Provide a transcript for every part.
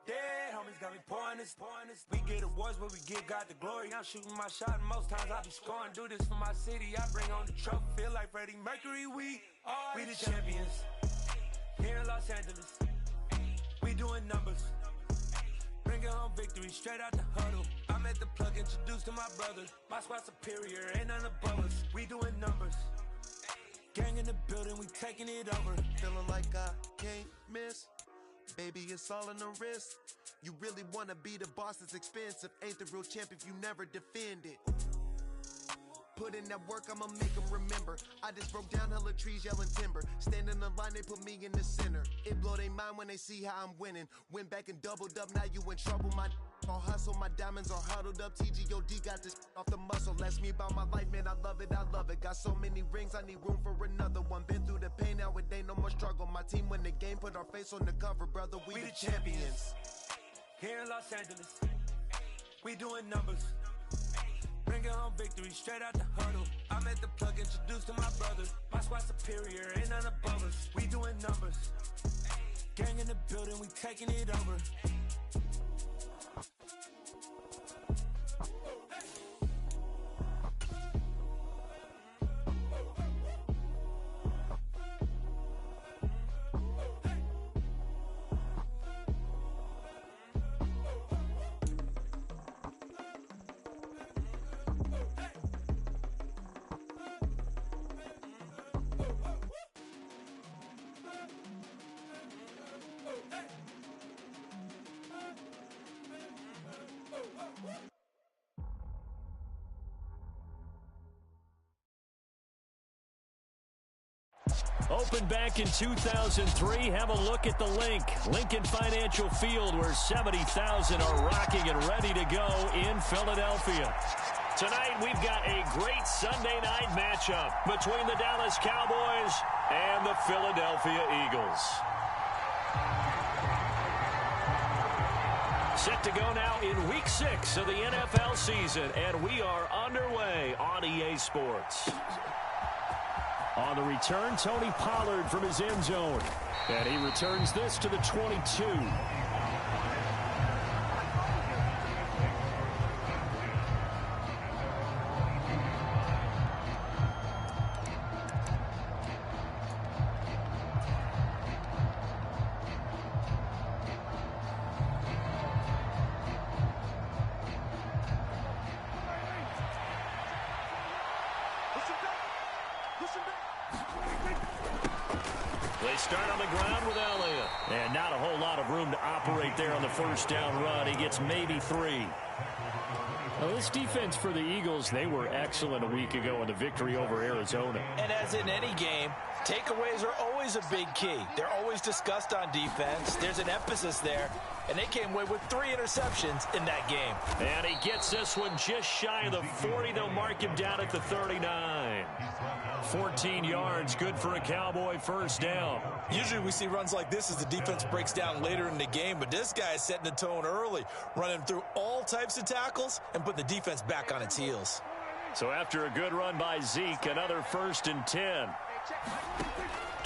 Dead homies got me pouring this. We get awards where we give God the glory. I'm shooting my shot and most times I be scoring. Do this for my city, I bring on the trophy. Feel like Freddie Mercury, we the champions. Here in Los Angeles, we doing numbers. Bringing home victory straight out the huddle. I'm at the plug, introduced to my brothers. My squad superior, ain't none above us. We doing numbers. Gang in the building, we taking it over. Feeling like I can't miss. Baby, it's all in the wrist. You really wanna be the boss, it's expensive. Ain't the real champ if you never defend it. Put in that work, I'ma make them remember. I just broke down hella trees, yelling timber. Stand in the line, they put me in the center. It blow their mind when they see how I'm winning. Went back and doubled up, now you in trouble. My all hustle, my diamonds are huddled up. TGOD got this off the muscle. Ask me about my life, man, I love it, I love it. Got so many rings, I need room for another one. Been through the pain, now it ain't no more struggle. My team win the game, put our face on the cover, brother, we the champions. Here in Los Angeles, we doing numbers. Bringing home victory straight out the huddle. I'm at the plug, introduced to my brothers. My squad superior, ain't none above us. We doing numbers. Gang in the building, we taking it over. Opened back in 2003. Have a look at the link. Lincoln Financial Field, where 70,000 are rocking and ready to go in Philadelphia. Tonight, we've got a great Sunday night matchup between the Dallas Cowboys and the Philadelphia Eagles. Set to go now in Week 6 of the NFL season, and we are underway on EA Sports. On the return, Tony Pollard from his end zone. And he returns this to the 22. They start on the ground with Elliott. And not a whole lot of room to operate there on the first down run. He gets maybe 3. Well, this defense for the Eagles, they were excellent a week ago in the victory over Arizona. And as in any game, takeaways are always a big key. They're always discussed on defense. There's an emphasis there. And they came away with 3 interceptions in that game. And he gets this one just shy of the 40. They'll mark him down at the 39. 14 yards, good for a Cowboy first down. Usually we see runs like this as the defense breaks down later in the game, but this guy is setting the tone early, running through all types of tackles and putting the defense back on its heels. So after a good run by Zeke, another 1st and 10.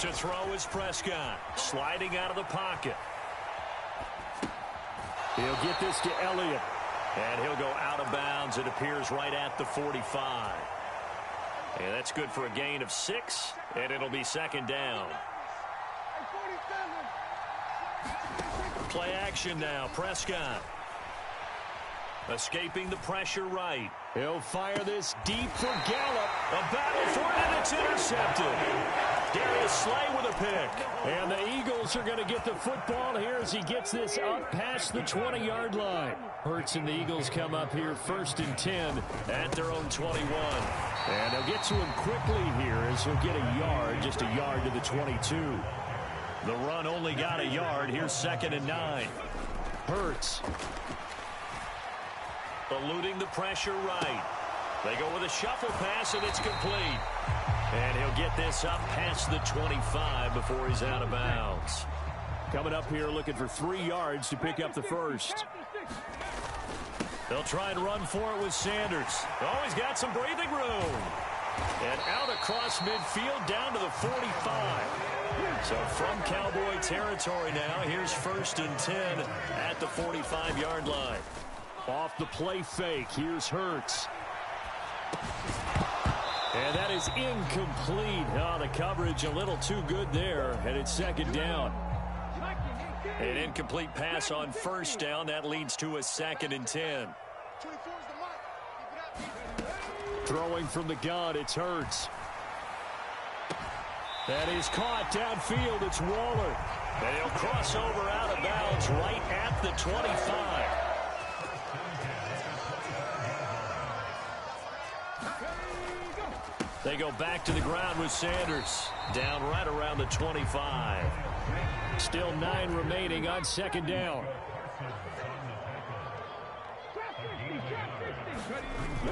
To throw is Prescott, sliding out of the pocket. He'll get this to Elliott, and he'll go out of bounds. It appears right at the 45. And that's good for a gain of 6, and it'll be 2nd down. Play action now, Prescott. Escaping the pressure right. He'll fire this deep for Gallup. A battle for it, and it's intercepted. Darius Slay with a pick. And the Eagles are going to get the football here as he gets this up past the 20-yard line. Hurts and the Eagles come up here 1st and 10 at their own 21. And they'll get to him quickly here as he'll get a yard, just a yard to the 22. The run only got a yard. Here's 2nd and 9. Hurts. Eluding the pressure right. They go with a shuffle pass, and it's complete. And he'll get this up past the 25 before he's out of bounds. Coming up here looking for 3 yards to pick up the first. They'll try and run for it with Sanders. Oh, he's got some breathing room. And out across midfield down to the 45. So from Cowboy territory now, here's 1st and 10 at the 45-yard line. Off the play fake, here's Hurts. And that is incomplete. Oh, the coverage a little too good there, and it's 2nd down. An incomplete pass on 1st down. That leads to a 2nd and 10. Throwing from the gun, it's Hurts. That is caught downfield. It's Waller. And he'll cross over out of bounds right at the 25. They go back to the ground with Sanders. Down right around the 25. Still 9 remaining on 2nd down.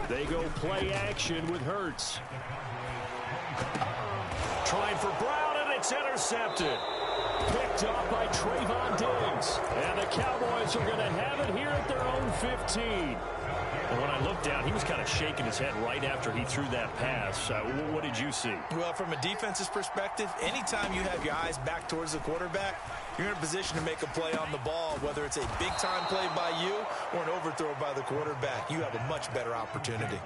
They go play action with Hurts. Trying for Brown, and it's intercepted. Picked off by Trayvon Diggs. And the Cowboys are going to have it here at their own 15. And when I looked down, he was kind of shaking his head right after he threw that pass. What did you see? Well, from a defense's perspective, anytime you have your eyes back towards the quarterback, you're in a position to make a play on the ball, whether it's a big-time play by you or an overthrow by the quarterback. You have a much better opportunity.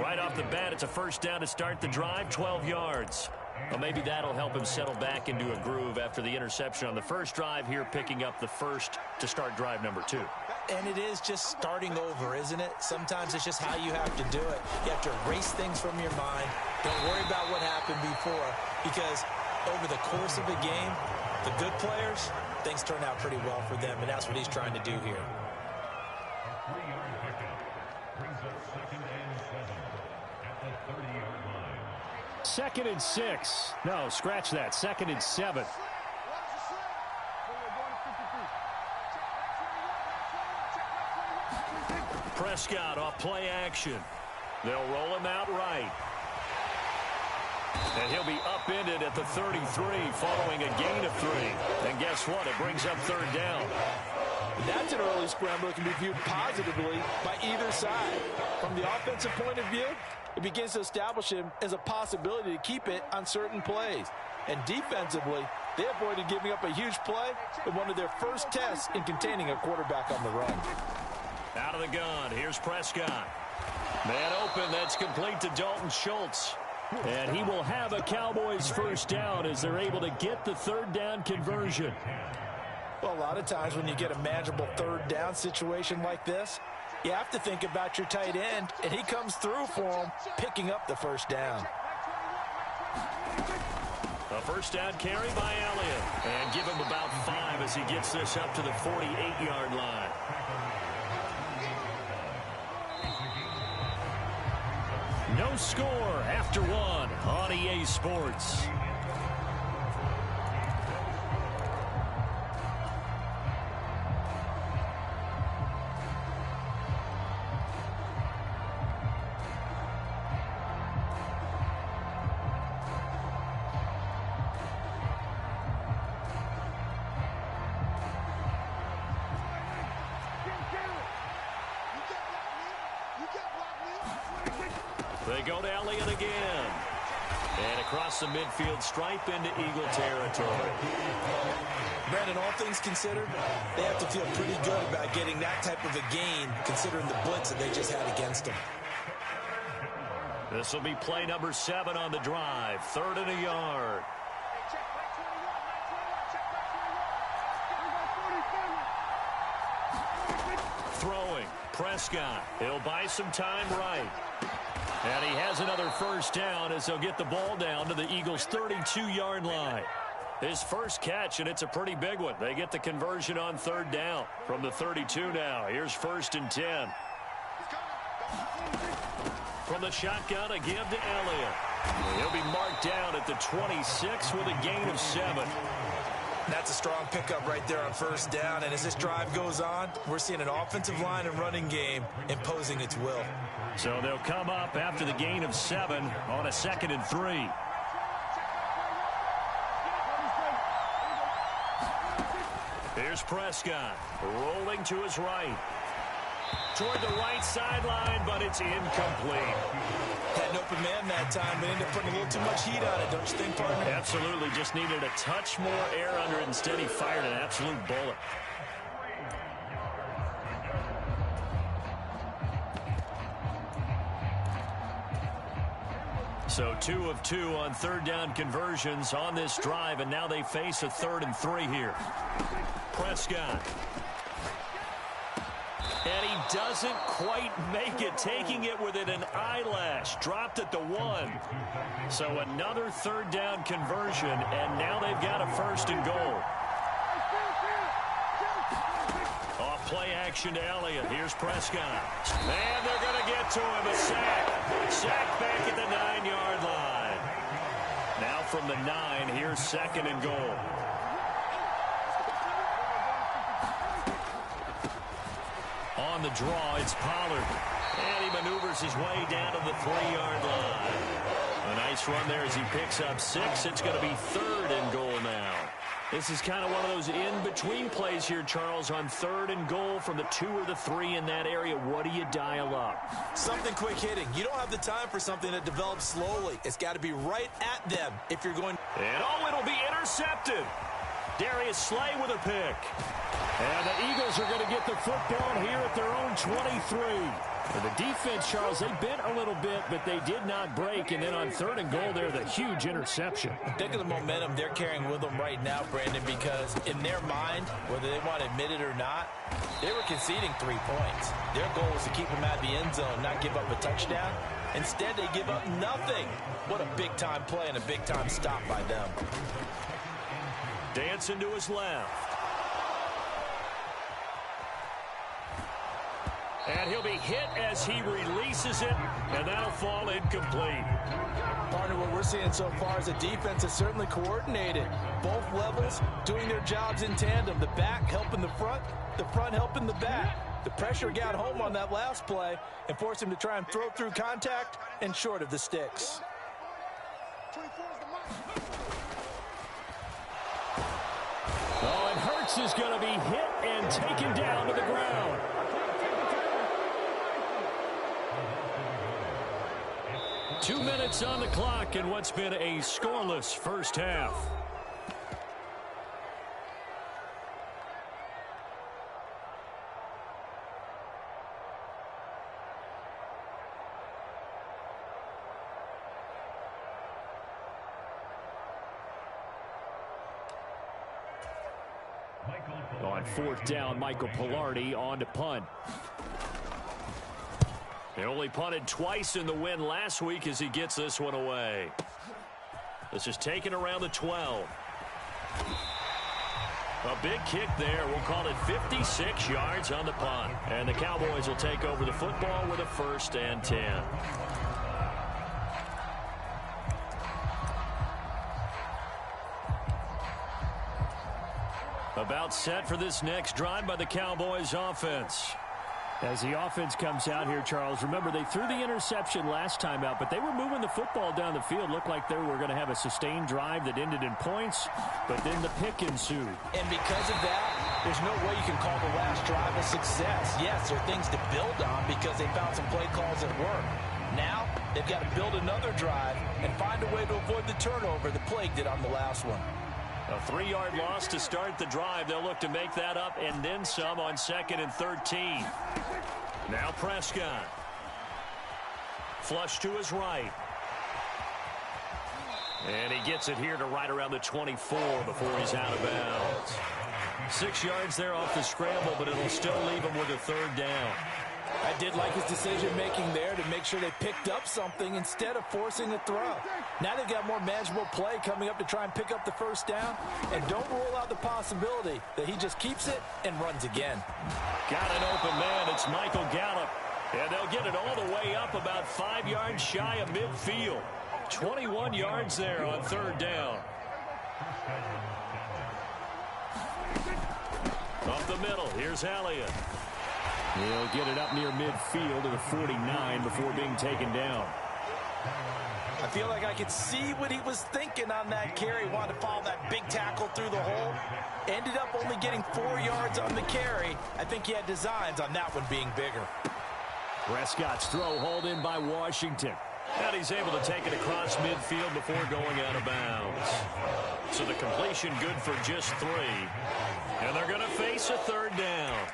Right off the bat, it's a 1st down to start the drive, 12 yards. Well, maybe that'll help him settle back into a groove after the interception on the 1st drive here, picking up the 1st to start drive number 2. And it is just starting over, isn't it? Sometimes it's just how you have to do it. You have to erase things from your mind. Don't worry about what happened before, because over the course of a game, the good players, things turn out pretty well for them, and that's what he's trying to do here. 2nd and 6. No, scratch that. 2nd and 7. Prescott off play action. They'll roll him out right. And he'll be upended at the 33 following a gain of 3. And guess what? It brings up 3rd down. That's an early scramble that can be viewed positively by either side. From the offensive point of view, it begins to establish him as a possibility to keep it on certain plays. And defensively, they avoided giving up a huge play in one of their first tests in containing a quarterback on the run. Out of the gun, here's Prescott. Man open, that's complete to Dalton Schultz. And he will have a Cowboys 1st down as they're able to get the 3rd down conversion. Well, a lot of times when you get a manageable 3rd down situation like this, you have to think about your tight end, and he comes through for him, picking up the 1st down. A 1st down carry by Elliott. And give him about 5 as he gets this up to the 48-yard line. No score after 1 on EA Sports. They go to Elliott again. And across the midfield stripe into Eagle territory. Brandon, all things considered, they have to feel pretty good about getting that type of a gain, considering the blitz that they just had against them. This will be play number 7 on the drive. 3rd and a yard. Throwing. Prescott. He'll buy some time right. And he has another 1st down as they'll get the ball down to the Eagles' 32-yard line. His first catch, and it's a pretty big one. They get the conversion on 3rd down from the 32 now. Here's 1st and 10. From the shotgun, a give to Elliott. He'll be marked down at the 26 with a gain of 7. That's a strong pickup right there on 1st down. And as this drive goes on, we're seeing an offensive line and running game imposing its will. So they'll come up after the gain of 7 on a 2nd and 3. Here's Prescott rolling to his right. Toward the right sideline, but it's incomplete. Had an open man that time, but ended up putting a little too much heat on it, don't you think, partner? Absolutely. Just needed a touch more air under it. Instead, he fired an absolute bullet. So 2 of 2 on third down conversions on this drive, and now they face a 3rd and 3 here. Prescott. And he doesn't quite make it, taking it within an eyelash. Dropped at the 1. So another 3rd down conversion, and now they've got a 1st and goal. Off play action to Elliott. Here's Prescott. And they're going to get to him. A sack. Sack back at the 9-yard line. Now from the 9, here's 2nd and goal. On the draw, it's Pollard. And he maneuvers his way down to the 3-yard line. A nice run there as he picks up 6. It's going to be 3rd and goal now. This is kind of one of those in-between plays here, Charles, on 3rd and goal from the 2 or the 3 in that area. What do you dial up? Something quick hitting. You don't have the time for something that develops slowly. It's got to be right at them if you're going. And it'll be intercepted. Darius Slay with a pick. And the Eagles are going to get the football here at their own 23. For the defense, Charles, they bent a little bit, but they did not break. And then on 3rd and goal, there's the huge interception. Think of the momentum they're carrying with them right now, Brandon, because in their mind, whether they want to admit it or not, they were conceding 3 points. Their goal was to keep them out of the end zone, not give up a touchdown. Instead, they give up nothing. What a big-time play and a big-time stop by them. Dancing to his left. And he'll be hit as he releases it, and that'll fall incomplete. Partner, what we're seeing so far is the defense is certainly coordinated. Both levels doing their jobs in tandem. The back helping the front helping the back. The pressure got home on that last play and forced him to try and throw through contact and short of the sticks. Oh, and Hurts is going to be hit and taken down to the ground. Two minutes on the clock in what's been a scoreless first half. On 4th down, Michael Pilardi on to punt. They only punted twice in the win last week as he gets this one away. This is taken around the 12. A big kick there. We'll call it 56 yards on the punt. And the Cowboys will take over the football with a 1st and 10. About set for this next drive by the Cowboys offense. As the offense comes out here, Charles, remember they threw the interception last time out, but they were moving the football down the field. Looked like they were going to have a sustained drive that ended in points, but then the pick ensued. And because of that, there's no way you can call the last drive a success. Yes, there are things to build on because they found some play calls that work. Now, they've got to build another drive and find a way to avoid the turnover that plagued it on the last one. A 3-yard loss to start the drive. They'll look to make that up and then some on 2nd and 13. Now Prescott. Flush to his right. And he gets it here to right around the 24 before he's out of bounds. 6 yards there off the scramble, but it'll still leave him with a 3rd down. I did like his decision-making there to make sure they picked up something instead of forcing a throw. Now they've got more manageable play coming up to try and pick up the 1st down. And don't rule out the possibility that he just keeps it and runs again. Got an open man. It's Michael Gallup. And they'll get it all the way up about 5 yards shy of midfield. 21 yards there on 3rd down. Up the middle. Here's Elliott. He'll get it up near midfield to the 49 before being taken down. I feel like I could see what he was thinking on that carry. Wanted to follow that big tackle through the hole. Ended up only getting 4 yards on the carry. I think he had designs on that one being bigger. Prescott's throw hauled in by Washington. And he's able to take it across midfield before going out of bounds. So the completion good for just 3. And they're going to face a 3rd down.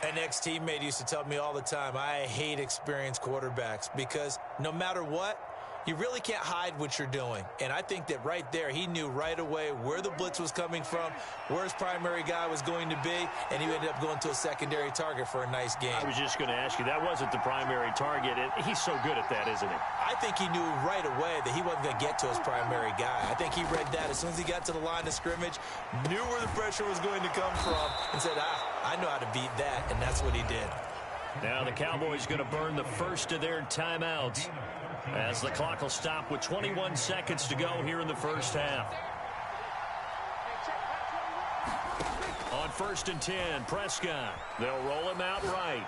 An ex-teammate used to tell me all the time, I hate experienced quarterbacks because no matter what, you really can't hide what you're doing. And I think that right there, he knew right away where the blitz was coming from, where his primary guy was going to be, and he ended up going to a secondary target for a nice game. I was just going to ask you, that wasn't the primary target. He's so good at that, isn't he? I think he knew right away that he wasn't going to get to his primary guy. I think he read that as soon as he got to the line of scrimmage, knew where the pressure was going to come from, and said, I know how to beat that, and that's what he did. Now the Cowboys going to burn the first of their timeouts, as the clock will stop with 21 seconds to go here in the first half. On 1st and 10, Prescott. They'll roll him out right.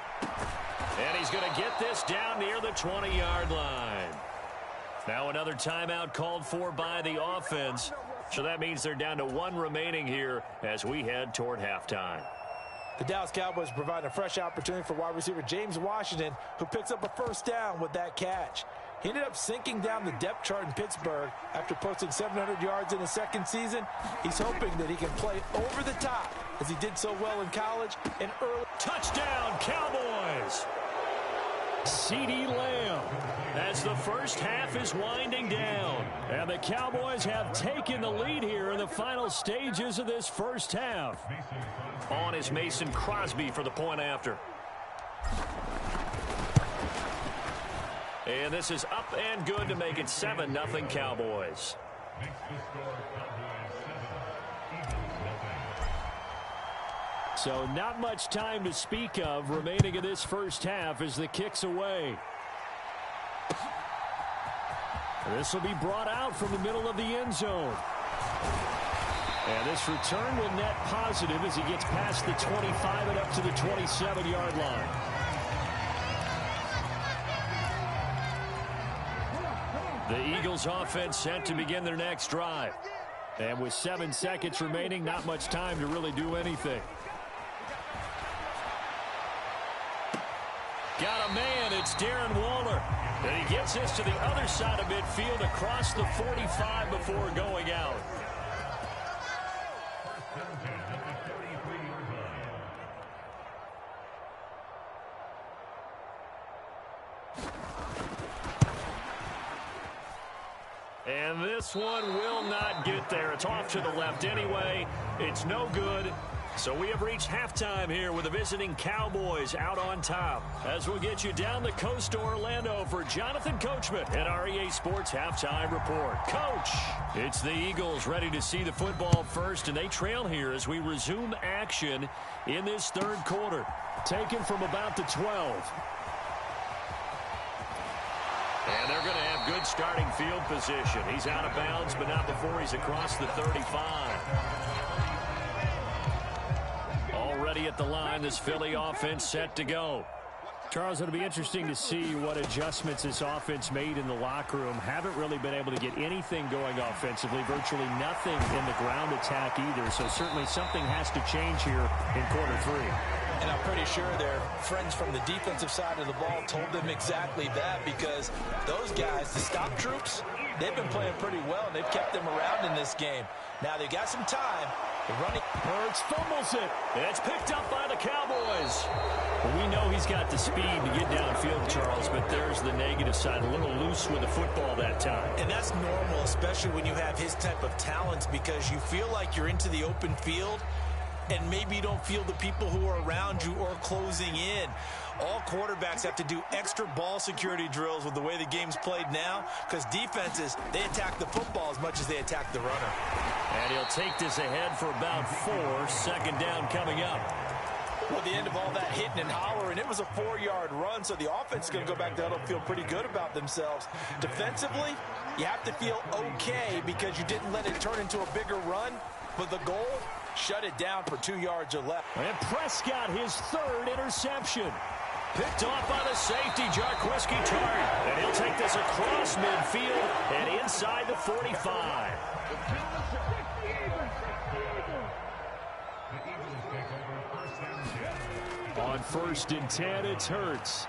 And he's going to get this down near the 20-yard line. Now another timeout called for by the offense. So that means they're down to 1 remaining here as we head toward halftime. The Dallas Cowboys provide a fresh opportunity for wide receiver James Washington, who picks up a 1st down with that catch. He ended up sinking down the depth chart in Pittsburgh after posting 700 yards in his 2nd season. He's hoping that he can play over the top as he did so well in college and early. Touchdown, Cowboys! CeeDee Lamb as the first half is winding down. And the Cowboys have taken the lead here in the final stages of this first half. On is Mason Crosby for the point after. And this is up and good to make it 7-0 Cowboys. So not much time to speak of remaining in this first half as the kick's away. This will be brought out from the middle of the end zone. And this return will net positive as he gets past the 25 and up to the 27-yard line. The Eagles offense set to begin their next drive. And with 7 seconds remaining, not much time to really do anything. Got a man, it's Darren Waller. And he gets this to the other side of midfield across the 45 before going out. And this one will not get there. It's off to the left anyway. It's no good. So we have reached halftime here with the visiting Cowboys out on top. As we'll get you down the coast to Orlando for Jonathan Coachman at our EA Sports Halftime Report. Coach, it's the Eagles ready to see the football first, and they trail here as we resume action in this 3rd quarter. Taken from about the 12. And they're going to have good starting field position. He's out of bounds, but not before he's across the 35. Already at the line, this Philly offense set to go. Charles, it'll be interesting to see what adjustments this offense made in the locker room. Haven't really been able to get anything going offensively, virtually nothing in the ground attack either. So certainly something has to change here in quarter 3. And I'm pretty sure their friends from the defensive side of the ball told them exactly that, because those guys, the stop troops, they've been playing pretty well, and they've kept them around in this game. Now they've got some time. Running. Hurts fumbles it. It's picked up by the Cowboys. Well, we know he's got the speed to get downfield, Charles, but there's the negative side. A little loose with the football that time. And that's normal, especially when you have his type of talents, because you feel like you're into the open field, and maybe you don't feel the people who are around you or closing in. All quarterbacks have to do extra ball security drills with the way the game's played now, because defenses, they attack the football as much as they attack the runner. And he'll take this ahead for about 4. 2nd down coming up. Well, the end of all that hitting and hollering, it was a 4-yard run, so the offense is going to go back to huddle and feel pretty good about themselves. Defensively, you have to feel okay because you didn't let it turn into a bigger run, but the goal, shut it down for 2 yards or less. And Prescott, his 3rd interception. Picked off by the safety, Jarquiski Tart. And he'll take this across midfield and inside the 45. On 1st and 10, it's Hurts.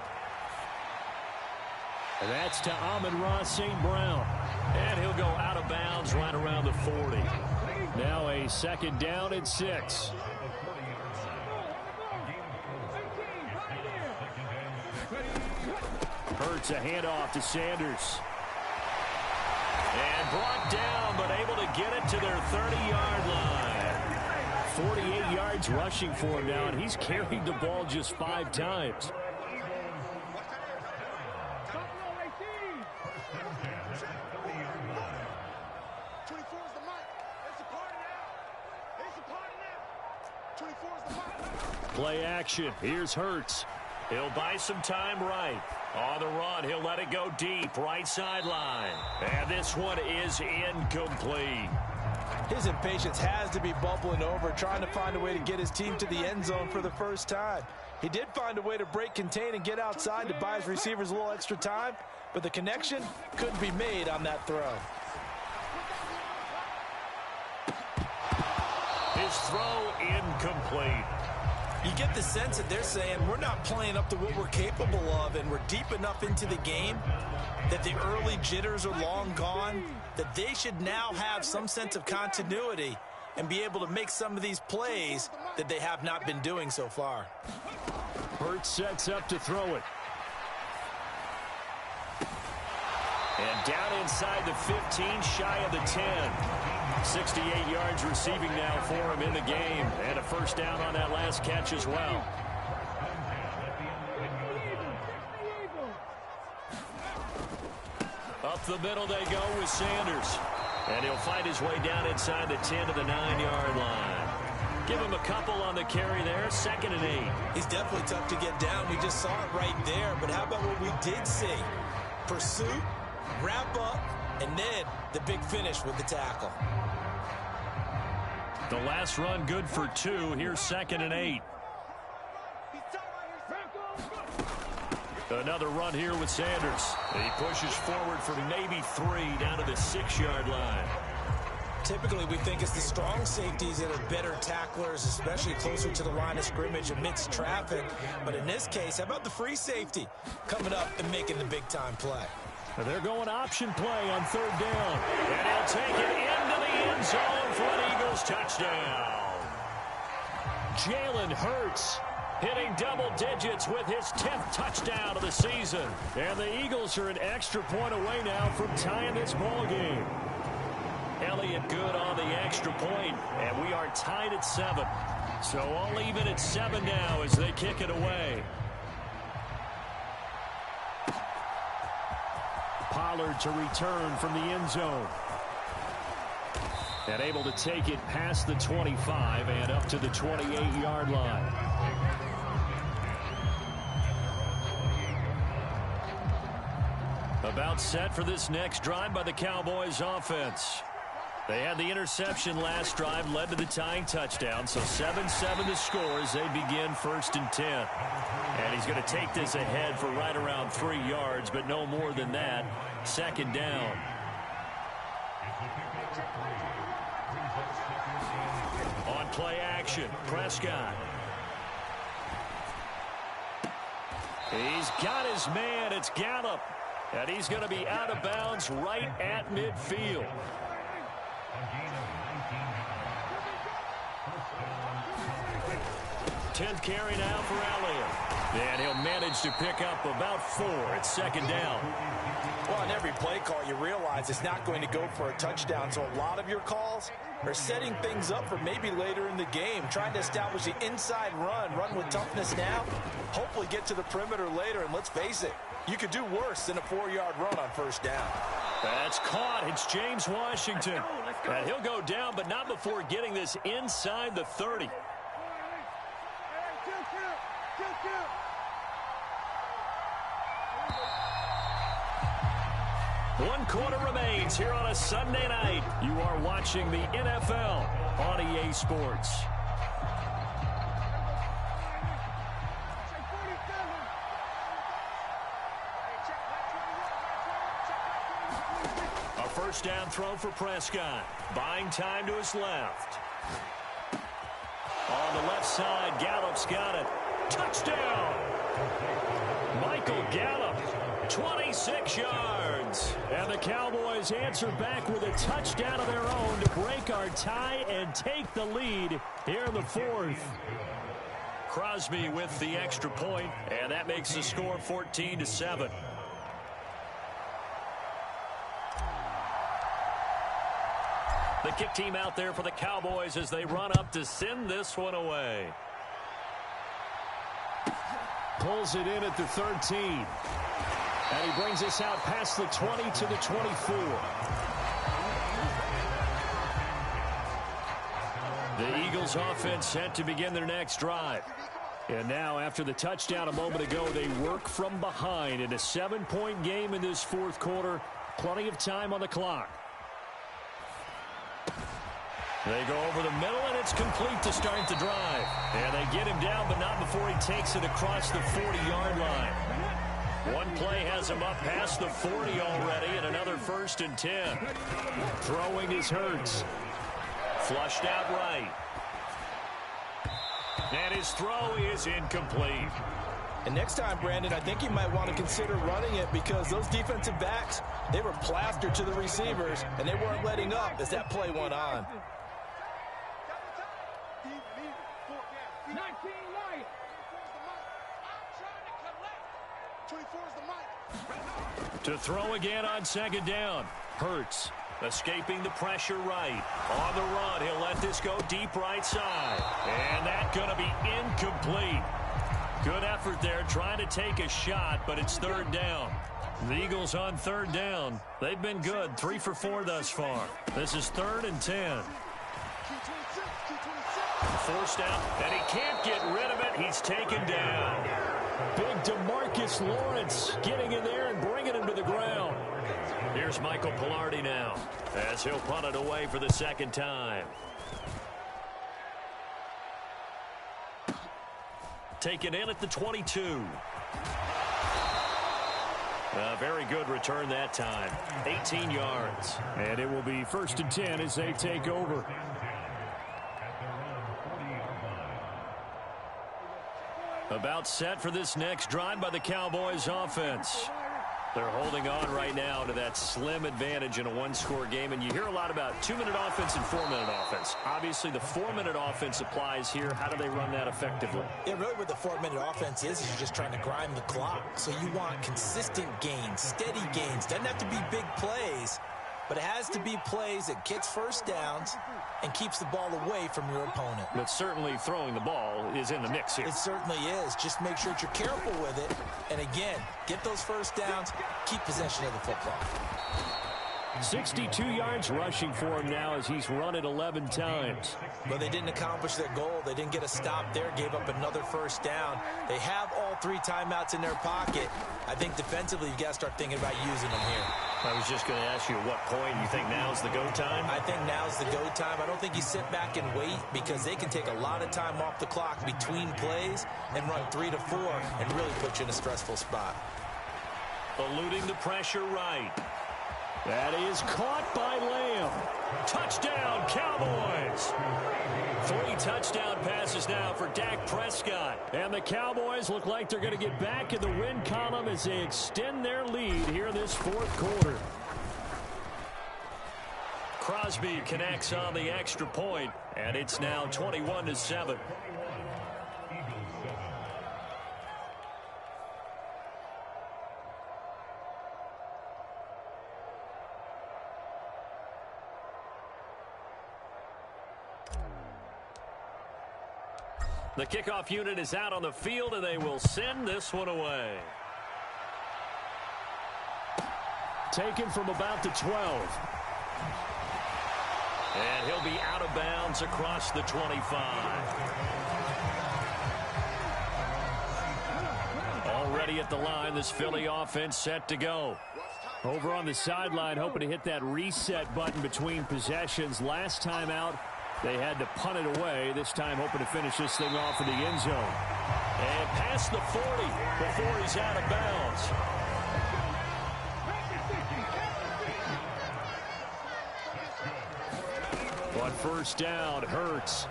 And that's to Amon-Ra St. Brown. And he'll go out of bounds right around the 40. Now a 2nd down and 6. Hurts a handoff to Sanders. And brought down, but able to get it to their 30-yard line. 48 yards rushing for him now, and he's carried the ball just 5 times. Play action. Here's Hurts. He'll buy some time right. On the run, he'll let it go deep. Right sideline. And this one is incomplete. His impatience has to be bubbling over, trying to find a way to get his team to the end zone for the first time. He did find a way to break contain and get outside to buy his receivers a little extra time, but the connection couldn't be made on that throw. His throw incomplete. You get the sense that they're saying we're not playing up to what we're capable of, and we're deep enough into the game that the early jitters are long gone, that they should now have some sense of continuity and be able to make some of these plays that they have not been doing so far. Hurts sets up to throw it. And down inside the 15, shy of the 10. 68 yards receiving now for him in the game. And a 1st down on that last catch as well. Up the middle they go with Sanders. And he'll find his way down inside the 10 to the 9-yard line. Give him a couple on the carry there. 2nd and 8. He's definitely tough to get down. We just saw it right there. But how about what we did see? Pursuit, wrap up, and then the big finish with the tackle. The last run good for 2. Here's 2nd and 8. Another run here with Sanders. He pushes forward for maybe 3 down to the 6-yard line. Typically, we think it's the strong safeties that are better tacklers, especially closer to the line of scrimmage amidst traffic. But in this case, how about the free safety coming up and making the big-time play? They're going option play on 3rd down. And he'll take it into the end zone for an Eagles touchdown. Jalen Hurts hitting double digits with his 10th touchdown of the season. And the Eagles are an extra point away now from tying this ball game. Elliott good on the extra point, and we are tied at 7. So all even at 7 now as they kick it away. Pollard to return from the end zone. And able to take it past the 25 and up to the 28-yard line. About set for this next drive by the Cowboys offense. They had the interception last drive, led to the tying touchdown. So 7-7 the score as they begin 1st and 10. And he's going to take this ahead for right around 3 yards, but no more than that. 2nd down. On play action, Prescott. He's got his man. It's Gallup. And he's going to be out of bounds right at midfield. Tenth carry now for Elliott. And he'll manage to pick up about 4 at 2nd down. Well, on every play call, you realize it's not going to go for a touchdown. So a lot of your calls are setting things up for maybe later in the game, trying to establish the inside run with toughness now, hopefully get to the perimeter later. And let's face it, you could do worse than a 4-yard run on 1st down. That's caught. It's James Washington. And he'll go down, but not before getting this inside the 30. One quarter remains here on a Sunday night. You are watching the NFL on EA Sports. first down throw for Prescott. Buying time to his left. On the left side, Gallup's got it. Touchdown! Michael Gallup, 26 yards. And the Cowboys answer back with a touchdown of their own to break our tie and take the lead here in the fourth. Crosby with the extra point, and that makes the score 14-7. The kick team out there for the Cowboys as they run up to send this one away. Pulls it in at the 13. And he brings us out past the 20 to the 24. The Eagles offense set to begin their next drive. And now, after the touchdown a moment ago, they work from behind in a 7-point game in this fourth quarter. Plenty of time on the clock. They go over the middle, and it's complete to start the drive. And they get him down, but not before he takes it across the 40-yard line. One play has him up past the 40 already, and another 1st and 10. Throwing is Hurts. Flushed out right. And his throw is incomplete. And next time, Brandon, I think you might want to consider running it because those defensive backs, they were plastered to the receivers, and they weren't letting up as that play went on. To throw again on 2nd down. Hurts escaping the pressure right. On the run, he'll let this go deep right side. And that's going to be incomplete. Good effort there trying to take a shot, but it's 3rd down. The Eagles on 3rd down. They've been good, 3 for 4 thus far. This is 3rd and 10. Forced out, and he can't get rid of it. He's taken down. Big DeMarcus Lawrence getting in there and bringing him to the ground. Here's Michael Pilardi now as he'll punt it away for the 2nd time. Taken in at the 22. A very good return that time. 18 yards. And it will be 1st and 10 as they take over. About set for this next drive by the Cowboys offense. They're holding on right now to that slim advantage in a one-score game. And you hear a lot about 2-minute offense and 4-minute offense. Obviously, the 4-minute offense applies here. How do they run that effectively? Yeah, really what the 4-minute offense is you're just trying to grind the clock. So you want consistent gains, steady gains. Doesn't have to be big plays, but it has to be plays that gets first downs and keeps the ball away from your opponent. But certainly throwing the ball is in the mix here. It certainly is. Just make sure that you're careful with it. And again, get those first downs, keep possession of the football. 62 yards rushing for him now as he's run it 11 times. But they didn't accomplish their goal. They didn't get a stop there, gave up another first down. They have all 3 timeouts in their pocket. I think defensively you've got to start thinking about using them here. I was just going to ask you at what point you think now's the go time? I think now's the go time. I don't think you sit back and wait because they can take a lot of time off the clock between plays and run 3 to 4 and really put you in a stressful spot. Eluding the pressure right. That is caught by Lamb. Touchdown, Cowboys. 3 touchdown passes now for Dak Prescott. And the Cowboys look like they're going to get back in the win column as they extend their lead here in this fourth quarter. Crosby connects on the extra point, and it's now 21-7. The kickoff unit is out on the field, and they will send this one away. Taken from about the 12. And he'll be out of bounds across the 25. Already at the line, this Philly offense set to go. Over on the sideline, hoping to hit that reset button between possessions. Last time out, they had to punt it away. This time hoping to finish this thing off in the end zone. And past the 40 before he's out of bounds. first down. Hurts.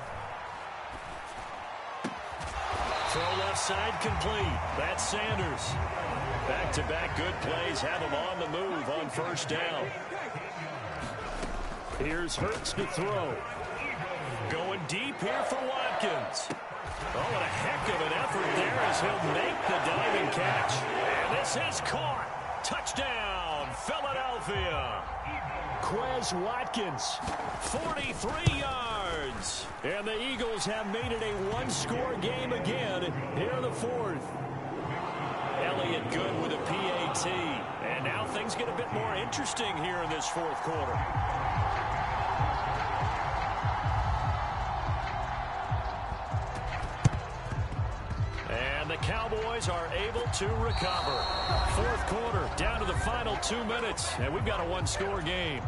Throw left side complete. That's Sanders. Back-to-back good plays have him on the move on first down. Here's Hurts to throw. Going deep here for Watkins. Oh, what a heck of an effort there as he'll make the diving catch. And this is caught. Touchdown, Philadelphia. Quez Watkins, 43 yards. And the Eagles have made it a one-score game again here in the fourth. Elliott good with a PAT. And now things get a bit more interesting here in this fourth quarter. And the Cowboys are able to recover. Fourth quarter, down to the final 2 minutes, and we've got a one-score game.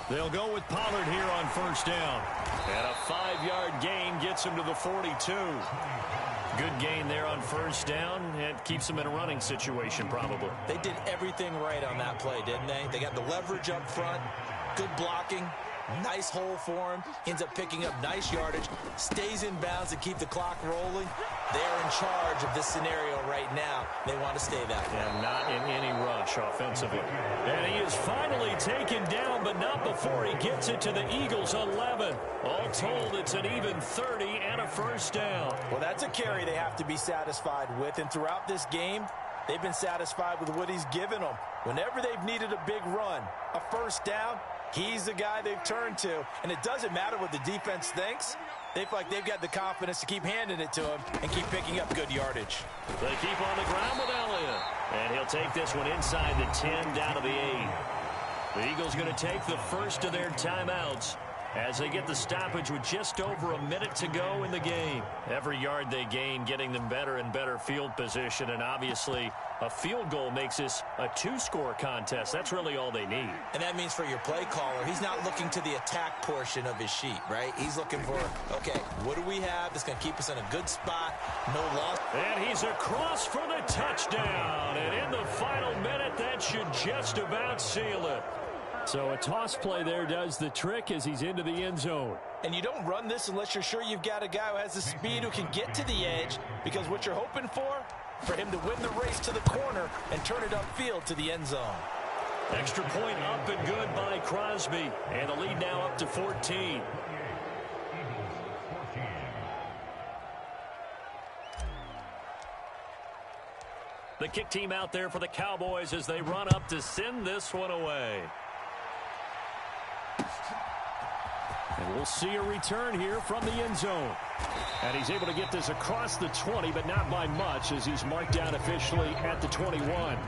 They'll go with Pollard here on first down. And a 5-yard gain gets him to the 42. Good gain there on first down. It keeps him in a running situation, probably. They did everything right on that play, didn't they? They got the leverage up front, good blocking, nice hole for him, ends up picking up nice yardage, stays in bounds to keep the clock rolling. They're in charge of this scenario right now. They want to stay that way. And not in any rush offensively. And he is finally taken down, but not before he gets it to the Eagles' 11. All told, it's an even 30 and a first down. Well, that's a carry they have to be satisfied with. And throughout this game, they've been satisfied with what he's given them. Whenever they've needed a big run, a first down, he's the guy they've turned to. And it doesn't matter what the defense thinks. They feel like they've got the confidence to keep handing it to him and keep picking up good yardage. They keep on the ground with Elliott. And he'll take this one inside the 10 down to the 8. The Eagles going to take the first of their timeouts as they get the stoppage with just over a minute to go in the game. Every yard they gain getting them better and better field position, and obviously a field goal makes this a two-score contest. That's really all they need. And that means for your play caller, he's not looking to the attack portion of his sheet, right? He's looking for, okay, what do we have that's going to keep us in a good spot, no loss? And he's across for the touchdown. And in the final minute, that should just about seal it. So a toss play there does the trick as he's into the end zone. And you don't run this unless you're sure you've got a guy who has the speed who can get to the edge, because what you're hoping for him to win the race to the corner and turn it upfield to the end zone. Extra point up and good by Crosby. And the lead now up to 14. The kick team out there for the Cowboys as they run up to send this one away. And we'll see a return here from the end zone. And he's able to get this across the 20, but not by much as he's marked down officially at the 21.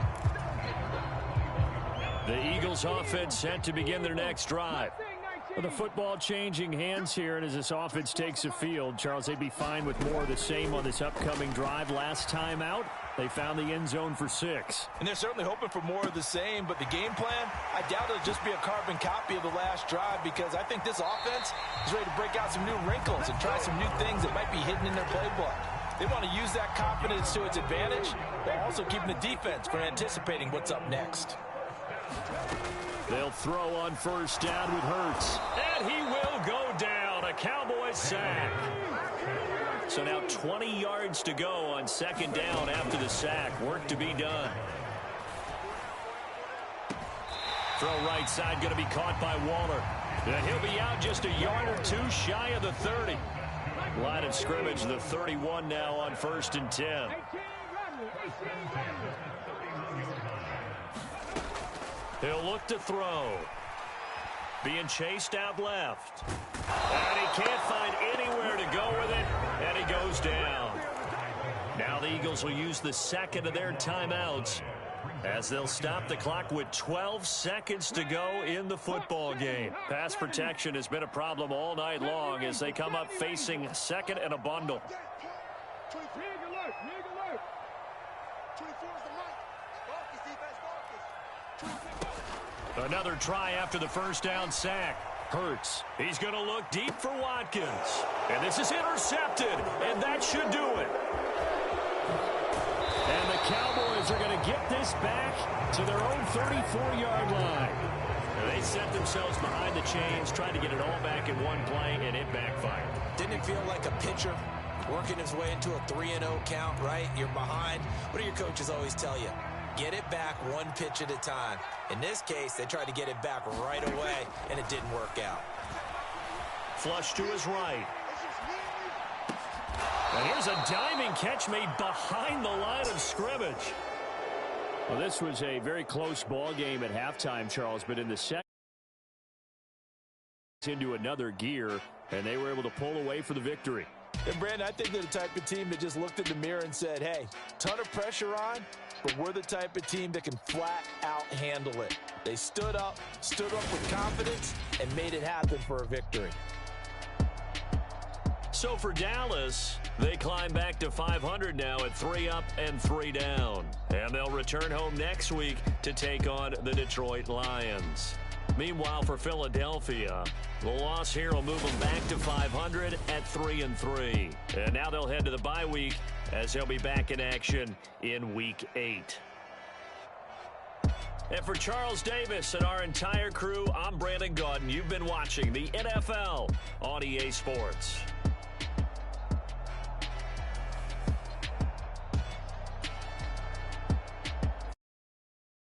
The Eagles offense set to begin their next drive. With the football changing hands here, and as this offense takes the field, Charles, they'd be fine with more of the same on this upcoming drive. Last time out, they found the end zone for 6. And they're certainly hoping for more of the same, but the game plan, I doubt it'll just be a carbon copy of the last drive, because I think this offense is ready to break out some new wrinkles and try some new things that might be hidden in their playbook. They want to use that confidence to its advantage, while also keeping the defense from anticipating what's up next. They'll throw on first down with Hurts. And he will go down. A Cowboys sack. So now 20 yards to go on second down after the sack. Work to be done. Throw right side going to be caught by Waller. And he'll be out just a yard or two shy of the 30. Line of scrimmage, the 31 now on first and 10. He'll look to throw. Being chased out left. And he can't find anywhere to go with it. And he goes down. Now the Eagles will use the second of their timeouts as they'll stop the clock with 12 seconds to go in the football game. Pass protection has been a problem all night long as they come up facing second and a bundle. Another try after the first down sack. Hurts. He's going to look deep for Watkins. And this is intercepted, and that should do it. And the Cowboys are going to get this back to their own 34-yard line. And they set themselves behind the chains, trying to get it all back in one play, and it backfired. Didn't it feel like a pitcher working his way into a 3-0 count, right? You're behind. What do your coaches always tell you? Get it back one pitch at a time. In this case, they tried to get it back right away, and it didn't work out. Flush to his right. And here's a diving catch made behind the line of scrimmage. Well, this was a very close ball game at halftime, Charles, but in the second, into another gear, and they were able to pull away for the victory. And, Brandon, I think they're the type of team that just looked in the mirror and said, hey, ton of pressure on, but we're the type of team that can flat out handle it. They stood up with confidence, and made it happen for a victory. So for Dallas, they climb back to 500 now at 3 up and 3 down. And they'll return home next week to take on the Detroit Lions. Meanwhile, for Philadelphia, the loss here will move them back to 500 at 3-3. And now they'll head to the bye week as they'll be back in action in Week 8. And for Charles Davis and our entire crew, I'm Brandon Gaudin. You've been watching the NFL on EA Sports.